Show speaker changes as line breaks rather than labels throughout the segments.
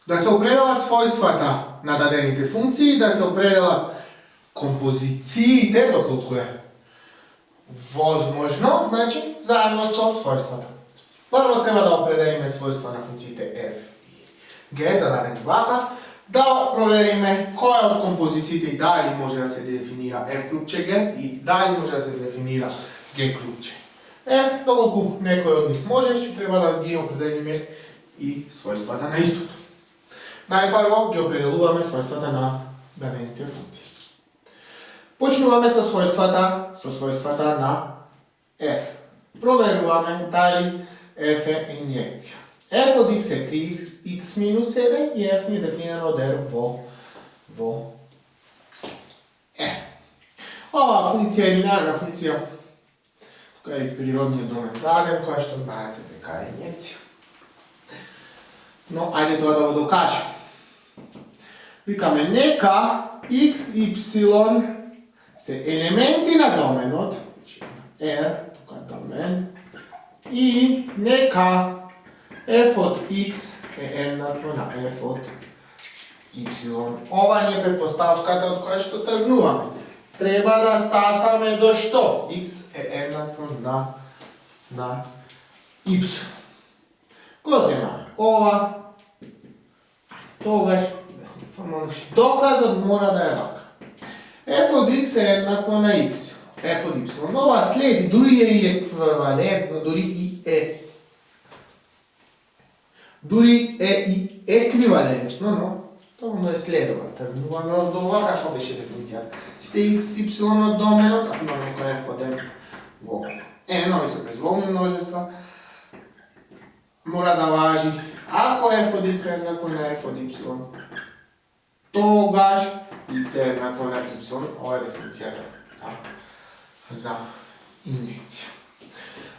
Да се определат својствата на дадените функции, да се определат композициите, доколку е возможно, значи, заедно со својствата. Прво треба да определиме својства на функциите f и g, зададени вака, да провериме која од композициите и дали може да се дефинира f крупче g и дали може да се дефинира g крупче f, доколку некој од нив може, ќе треба да ги определиме и својствата на истото. Најпрво ги определуваме својствата на дадените функции. Почнуваме со својствата на f. Проверуваме дали f е инјекција. f од x е 3x минус 7 и f ни е дефинирано од r во r. Ова функција е линеарна функција, која е природниот домен даден, која што знаете дека е инјекција. Но, ајде тоа да го докажем. Викаме нека x, y се елементи на доменот, r, тука домен, и нека f од x е еднакво на f од y. Ова ни е предпоставката од која што тргнуваме. Треба да стасаме до што? X е еднакво на y. Го земаме ова, тогаш, доказот мора да е вака. F од x е еднакво на y. F од y. Ова следи, дури е и еквивалентно, дури е и еквивалентно, но тоа е следува. Тргнуваме од ова, како беше дефиницијата. Сите x, y од доменот, ако имаме некој f од m во n-ови се безволни множества, мора да важи, ако f од x е еднакво на f од y, тогаш x е еднакво на y, ова е дефиницијата за инјекција.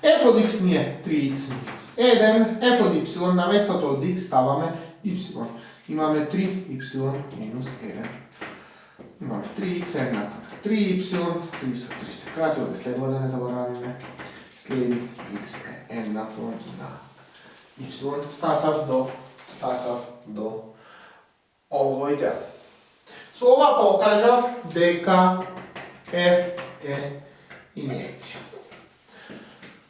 f од x ни е 3x минус 1, f од y, на местото од x ставаме y. Имаме 3y минус 1. Имаме 3x еднакво на 3y, 3 со 3 се крати, оде следува да не заборавиме. Следи x е еднакво на y. Стасав до овој дел. Со ова покажав дека f е инјекција.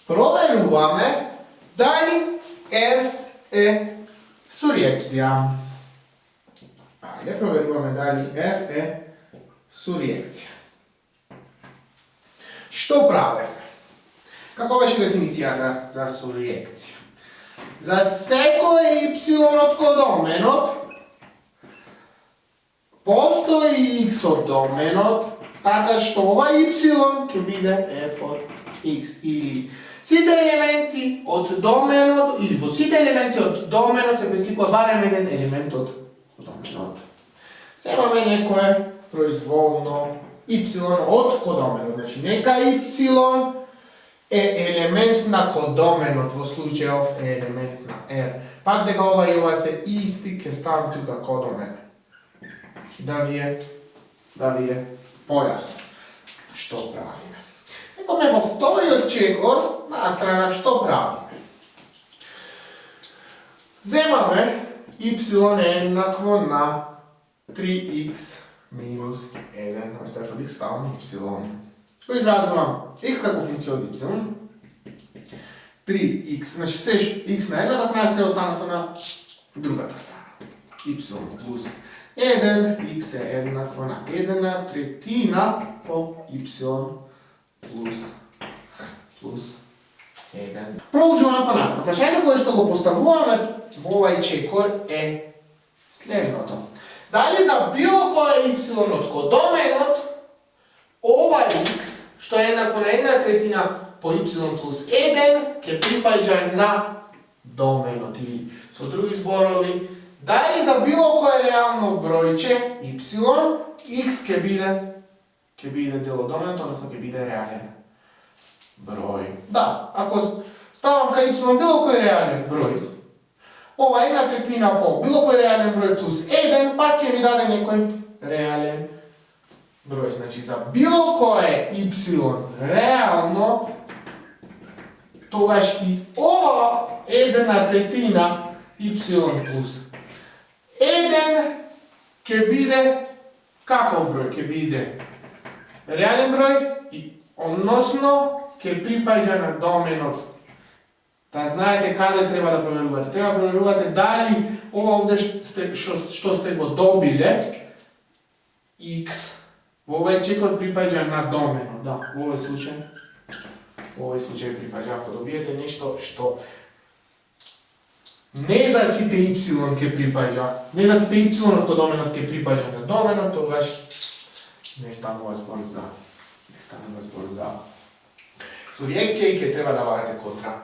Проверуваме дали f е суриекција. Ајде проверуваме дали f е суриекција. Што правиме? Како беше дефиницијата за суриекција? За секој y од кодоменот постои x од доменот, така што ова y ќе биде f од x или сите елементи од доменот или во сите елементи од доменот се пресликува барем еден елемент од доменот. Земаме некое произволно y од кодоменот, значи нека y е елемент на кодоменот, во случајов е елемент на r. Пак дека ова и ова се исти, ќе ставам тука кодомен. Да ви е појасно што правиме. Екоме во вториот чекор, настрана што правиме. Земаме y е еднакво на 3x минус 1, оставив од x ставам y. Што изразувам x како функција од y, 3x, значи се x на едната страна се останато на другата страна. Y плюс 1, x е еднакво на 1/3 по y плюс 1. Продолжуваме понатаму. Прашањето кое што го поставуваме во овај чекор е следното. Дали за било кој y од кодоменот, ова x, што е еднакво на 1/3 по y плюс 1, ќе припаѓа на доменот, или со други зборови, дали за било кое реално бројче y, x ќе биде дел од доменот, односно ќе биде реален број. Да, ако ставам кај y било кој реален број, ова 1/3 по било кој реален број плюс 1, пак ќе ми даде некој реален број. Значи за било кое y реално, тогаш и ова 1/3 y плюс 1 ќе биде каков број? Ќе биде реален број, односно ќе припаѓа на доменот. Да знаете каде треба да проверувате. Треба да проверувате дали ова овде што сте го добиле, x, во овој чекор припаѓа на доменот. Да, во овој случај припаѓа. Ако добиете нешто што не за сите y ќе припаѓа, не за сите y код доменот ќе припаѓа на доменот, тогаш не станува збор за суриекција и ќе треба да варите контра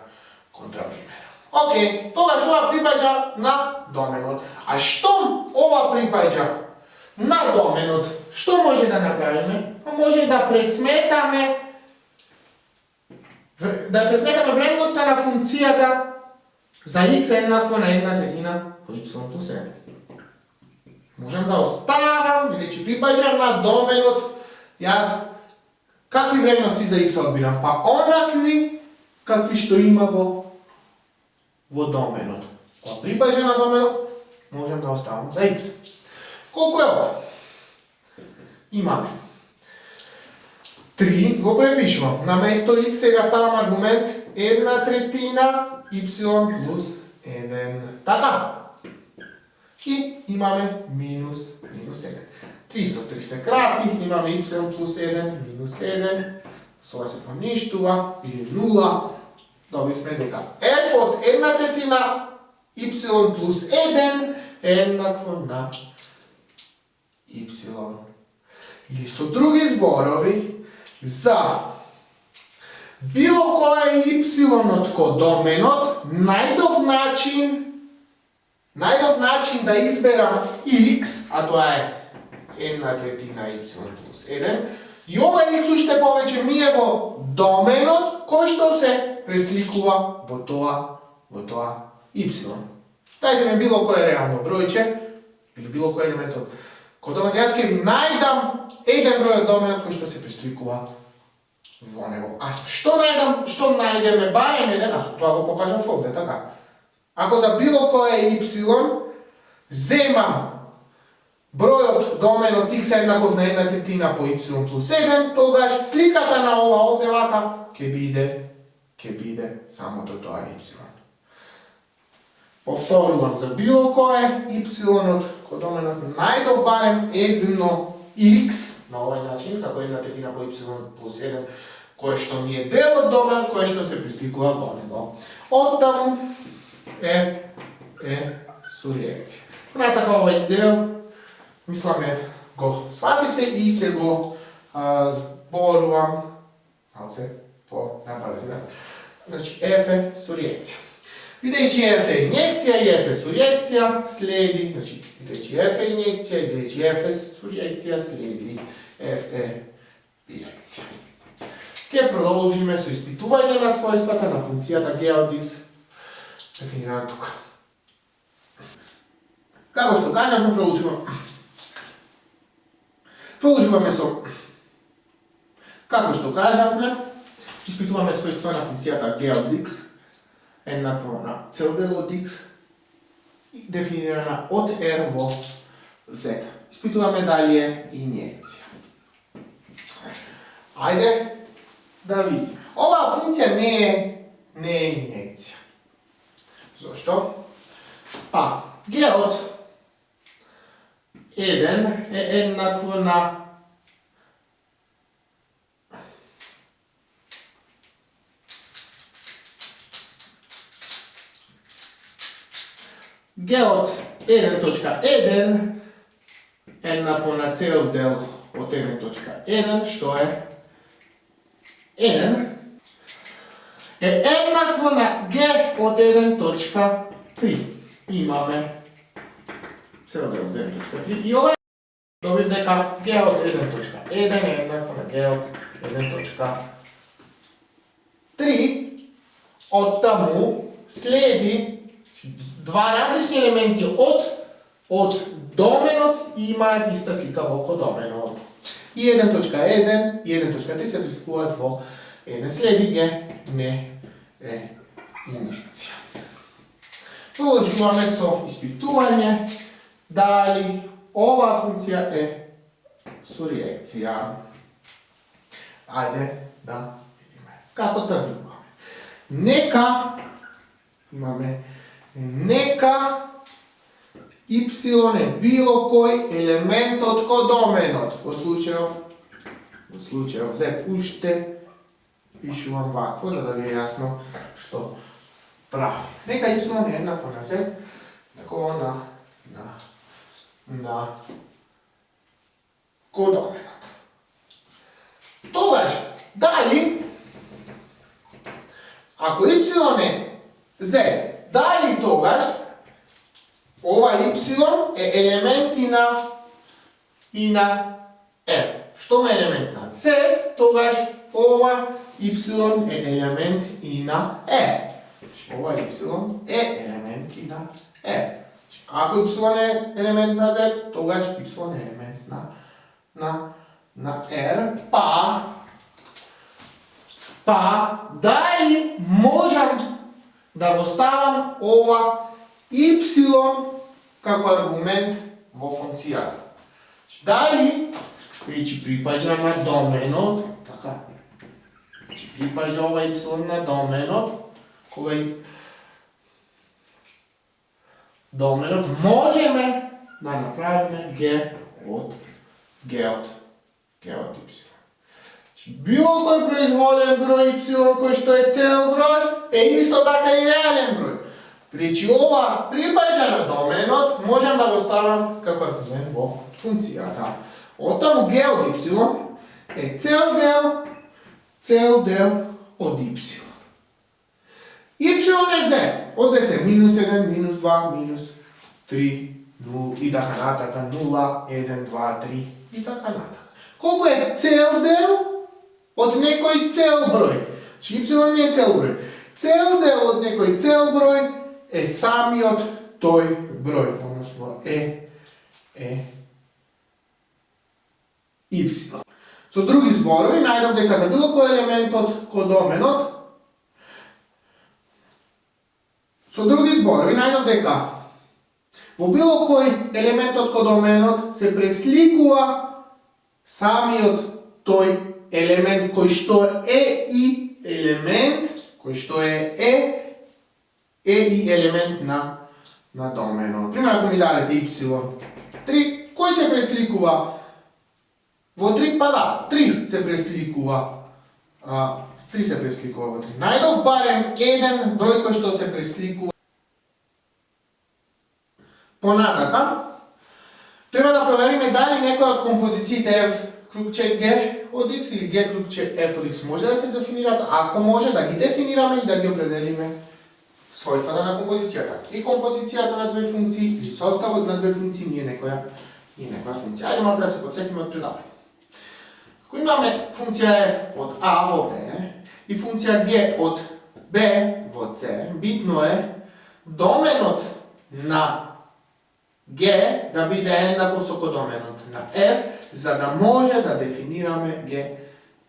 пример. Океј, тогаш ова припаѓа на доменот. А штом ова припаѓа на доменот, што може да направиме? Може да пресметаме вредноста на функцијата за x еднакво на 1/3 по y плюс 1. Можам да оставам, бидејќи припаѓа на доменот, јас какви вредности за x одбирам? Па онакви какви што има во доменот. Кога припаѓа на доменот, можам да оставам за x. Колку е ова? Имаме 3, го препишувам. Наместо x сега ставам аргумент 1/3 y плюс 1. Така. И имаме минус 1. 3 со 3 се крати, имаме y плюс 1, минус 1. Со ова се поништува, или 0. Добивме дека f од 1/3 y плюс 1 е еднакво на y. Или со други зборови, за било кој y код доменот, најдов начин да изберам x, а тоа е 1/3 y плюс 1, и ова x уште повеќе ми е во доменот, кој што се пресликува во тоа y. Дајте ми било кој реално бројче, или било кој елемент од код доменот, јас ќе ви најдам еден број од доменот кој што се пресликува во него. А што најдеме барем еден, а тоа го покажав овде, така. Ако за било кој y земам бројот доменот x еднаков на 1/3 по y плюс 1, тогаш сликата на ова овде вака ќе биде самото тоа y. Повторувам, за било кое y код доменот најдов барем едно x на овој начин, како 1/3 по y плюс 1, кој што ми е дел од доменот, кој што се пресликува во него. Оттаму е суриекција. Натака овој дел, мисламе, го свативте и ќе го зборувам малце по-набрзина. Значи, f е суриекција. Бидејќи f е инјекција и f е суриекција, следи, значи, бидејќи f е инјекција и бидејќи f е суриекција, следи f е биекција. Ке продолжиме со испитување на својствата на функцијата g од x, дефинирана тука. Како што кажавме, продолжуваме со... Како што кажавме, испитуваме својства на функцијата g од x, еднакво на цел дел од x, дефинирана од r во z. Испитуваме дали е инјекција. Ајде да видиме. Оваа функција не е инјекција. Зошто? Па, g од 1 е еднакво на g од 1.1 еднакво на цел дел од 1.1, што е 1, е еднакво на g од 1.3. Имаме цел дел од 1.3 и ова добив дека g од 1.1 е еднакво на g од 1.3. Оттаму следи два различни елементи од доменот имаат иста слика во кодоменот. И 1.1 и 1.3 се пресликуваат во еден. Следи г не е инјекција. Продолжуваме со испитување da li ova funkcija e surjekcija. Ajde da vidimo. Kako to imamo? Neka y je bilo koji element od kodomenot. Po slučaju z pušte, pišu vam ovako, da bi je jasno što pravi. Neka y je jednako na z, tako na kodomenot. Togaž, dalje, ako y je z, dalje togaž, ova y je element i na r. Što je element na z, togaž ova y je element i na r. Ova y je element i na r. Ako y je element na z, togaž y je element na r, pa dalje možem da postavim ova y kako argument v funkcijata. Dalje, če pripažam na domenot, така, če pripažam ova y na domenot, možeme da napravimo g od y. Bilo koji proizvoljen broj y, koji što je cel broj, je isto tako i realen broj. Priči ova pripažana domenot, možem da ga stavim kako argument v funkcijata. Otom g od y je cel del od y. Y je z, ovdje se minus 1, minus 2, minus 3, 0 i tako nataka, 0, 1, 2, 3 i tako nataka. Koliko je cel del od nekoj cel broj? Či y nije cel broj. Cel del od nekoj cel broj je sami od toj broj, odnosno y. So drugi zborovi, najdem deka za bilo koji element od kodomenot. So drugi zborovi, najdem deka v bilo koji element od kodomenot se preslikuva sami od toj element, koji što je i element, koji što je i element na domenot. Primjer, ako mi dalete y3, koji se preslikuva v 3, pa da, 3 se preslikuva v 3. Najdov barem jedan broj, koji što se preslikuva po nataka. Treba da proverime da li nekoj od kompozicije f krugče g od x ili g krugče f od x može da se definirati. Ako može, da gi definiramo i da gi opredelime svojstvena na kompozicijata. I kompozicijata na dve funkciji, ili sastav na dve funkciji nije nekoja funkcija. Ajde malo da se podsjetimo od predavanja. Ako imamo funkcija f od a v b i funkcija g od b v c, bitno je domenot na g da bude jednako s kodomenot na f, za da može da definiramo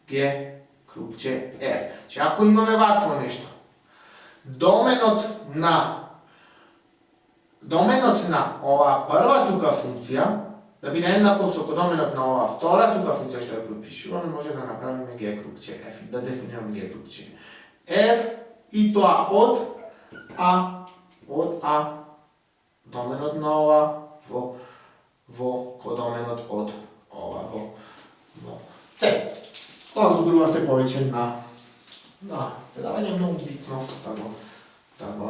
g krugče f. Če ako imamo ovakvo nešto, domenot na ova prva tuka funkcija, da bude jednako s kodomenot na ova vtora tuka funkcija što je popišivamo, može da napravimo g krugče f, da definiramo g krugče f i to od a domenot na ova v kodomenot od ova v c. Ovo zgruba ste povećen na predavanje mnogo bitno da ga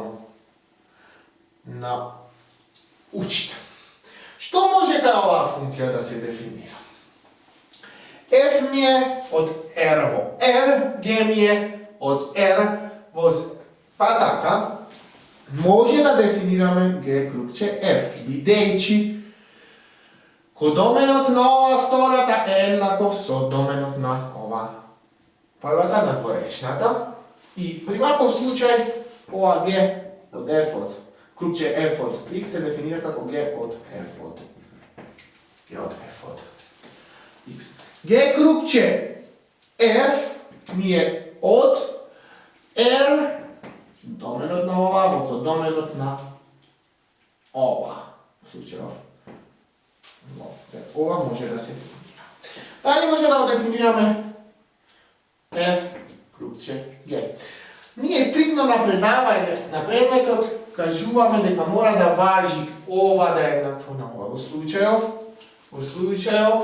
naučite. Što može kao ova funkcija da se definira? F mi je od r vo r, g mi je od r vo z. Pa taka, može da definiramo g krugče f, videći kodomenot na ova vtorata jednako so domenot na ova prvata na dvorečnata. I pri ovakvom slučaju ova g od f od krugče f od x se definira kako g od f od x. G krugče f mi je od r domenot na ova, kodomenot na ova. U slučaju Ова може да се дефинира. Дали може да го дефинираме f крупче g. Ние стрикно на предавање на предметот кажуваме дека мора да важи ова да е еднакво на ова. Во случајов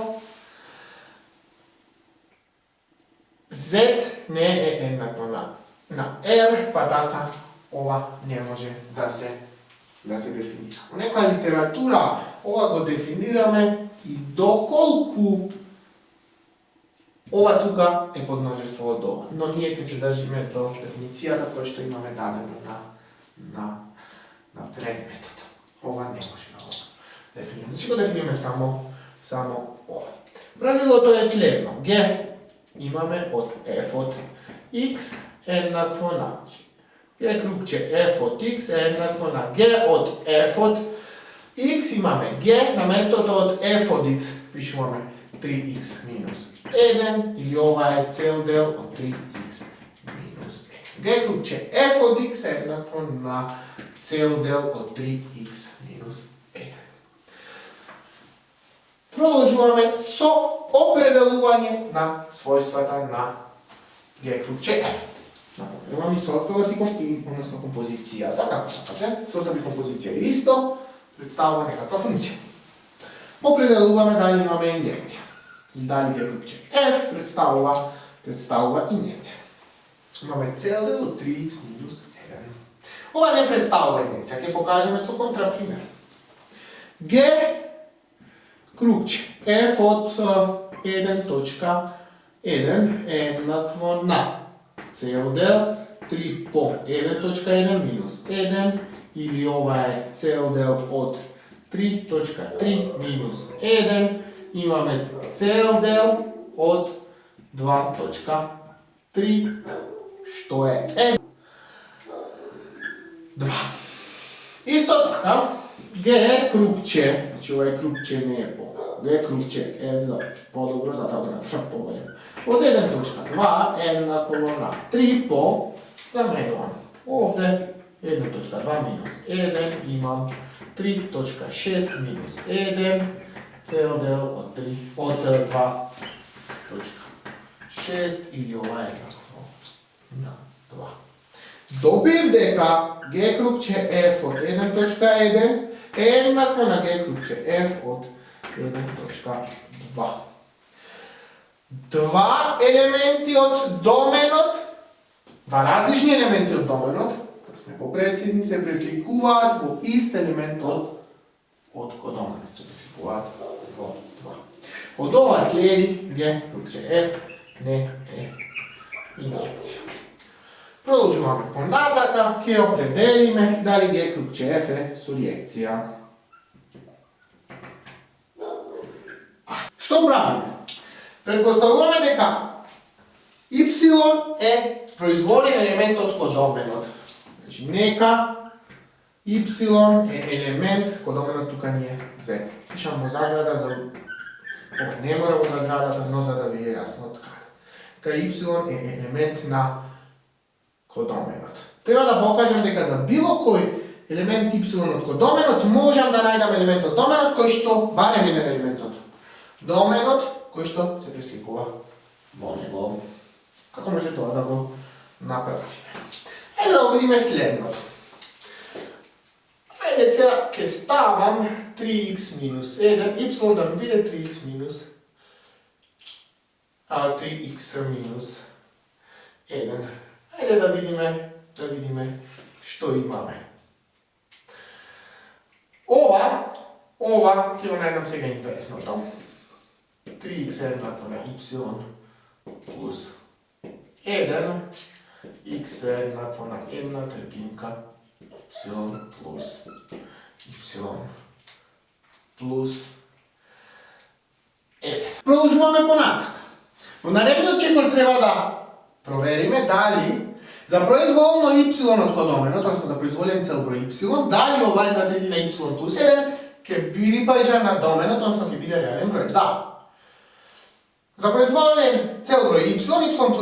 z не е еднакво на r, па така ова не може да се дефинира. Во некоја литература ова го дефинираме и доколку ова тука е подмножество од ова. Но ние ќе се држиме до дефиницијата која што имаме дадено на предметот. Ова не може да го дефинираме. Значи го дефинираме само ова. Правилото е следно. G имаме од f од x еднакво на G крупче f од x е еднакво на g од f од x имаме g на местото од f од x пишуваме 3x минус 1 или ова е цел дел од 3x минус 1. G крупче f од x е еднакво на цел дел од 3x минус 1. Продолжуваме со определување на својствата на G крупче f. Например, ми составот и односно композицијата, како сакате, состав и композиција е исто, представува некаква функција. Определуваме дали имаме инјекција. Дали G крупче f представува инјекција. Имаме цел дел од 3x минус 1. Ова не представува инјекција, ќе покажеме со контрапример. G крупче f од 1.1 е еднакво на цел дел 3 по 1.1 минус 1 или ова е цел дел од 3.3 минус 1, имаме цел дел од 2.3, што е 2. Исто така, G крупче, значи ова е крупче не е по, G крупче е за по-добро, за да го нацрам по-голем. Од 1.2 е еднакво на 3 по, заменувам овде 1.2 минус 1, имам 3.6 минус 1, цел дел од 2.6 или ова е еднакво на 2. Добив дека G крупче f од 1.1 е еднакво на G крупче f од 1.2. Два елементи од доменот, два различни елементи од доменот, да сме попрецизни, се пресликуваат во ист елемент од кодоменот. Се пресликуваат во 2. Од ова следи G крупче f не е инјекција. Продолжуваме понатака, ќе определиме дали G крупче f е суриекција. Што правиме? Предпоставуваме дека y е произволен елемент од кодоменот. Значи, нека y е елемент, кодоменот тука ни е z. Пишам во заграда, ова не мора во заградата, но за да ви е јасно од каде. Дека y е елемент на кодоменот. Треба да покажам дека за било кој елемент y од кодоменот можам да најдам елемент од доменот кој што барем еден елемент од доменот кој што се пресликува во него. Како може тоа да го направиме? Ајде да го видиме следното. Ајде сега ќе ставам 3x минус 1, y да ми биде 3x минус 1. Ајде да видиме што имаме. Ова ќе го најдам сега интересното. 3x е еднакво на y плюс 1, x е еднакво на 1/3 y плюс 1. Продолжуваме понатака. Во наредниот чекор треба да провериме дали за произволно y од кодоменот, односно за произволен цел број y, дали ова 1/3 на y плюс 1 ќе припаѓа на доменот, односно ќе биде реален број. Да. За произволен цел број y плюс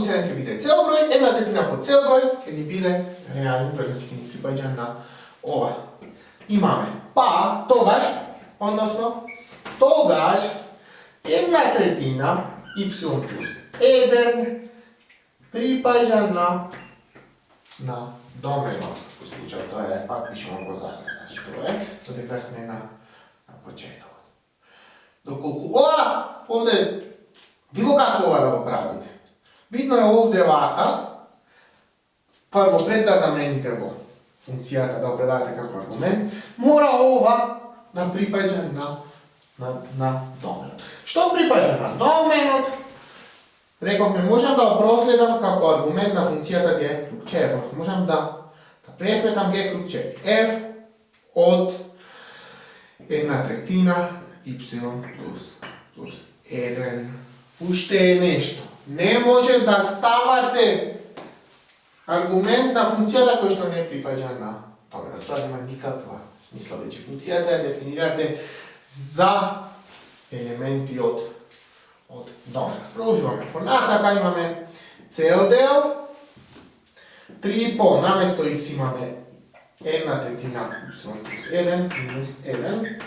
1 ќе биде цел број, 1/3 по цел број ќе ни биде реален број, значи ќе ни припаѓа на ова. Имаме. Па, тогаш, односно, Тогаш 1/3 y plus 1 припаѓа на доменот. Во случајот тоа е, пак пишемо го заградаш. Тоа е, додека сме на почетокот. Доколку овде било како ова да го правите. Битно е овде вака, прво пред да замените во функцијата да определите како аргумент, мора ова да припаѓа на доменот. Што припаѓа на доменот? Рековме, можам да проследам како аргумент на функцијата g круг f. Можам да пресметам g круг f од 1/3 y плюс 1. Уште е нешто. Не може да ставате аргумент на функцијата кој што не припаѓа на доменот. Тоа нема никаква смисла. Веќе функцијата ја дефинирате за елементи од доменот. Продолжуваме. Понатака имаме цел дел. 3 по наместо x имаме 1/3 y плюс 1 минус 1.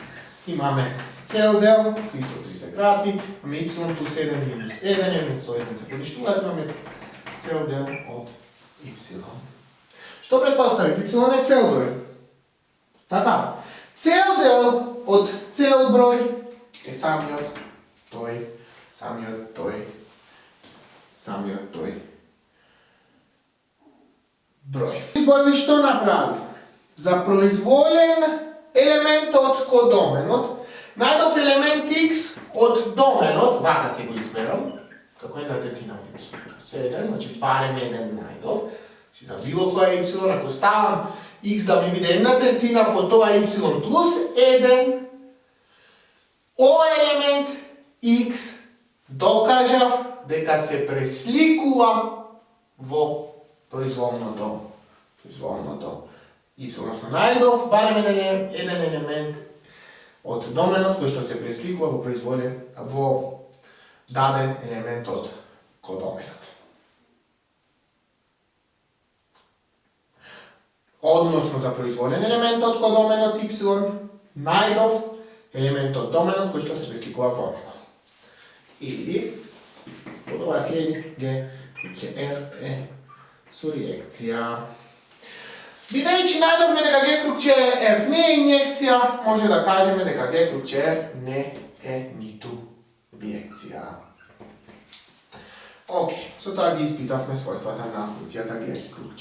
Имаме цел дел, 3 со 3 се крати, имаме y плюс 1 минус 1, наместо 1 се поништуваат, имаме цел дел од y. Што предпостави? Y е цел број. Така, цел дел од цел број е самиот тој број. Изборви што направи? За произволен елементот код доменот, најдов елемент x од доменот, вака ќе го изберам, како 1/3 од y плюс 1, значи барем 1 најдов. За било која y, ако ставам x да ми биде 1/3 по тоа y плюс 1, овој елемент x докажав дека се пресликува во произволното y, односно најдов барем еден елемент од доменот кој што се пресликува во даден елемент од кодоменот. Односно за произволен елемент од кодоменот y, најдов елемент од доменот кој што се пресликува во него. Или, од ова следи g круг f е со реакција. Бидејќи најдовме дека g круг f не е инјекција, може да кажеме дека g круг f не е ниту биекција. Океј, со тоа ги испитавме својствата на функцијата g круг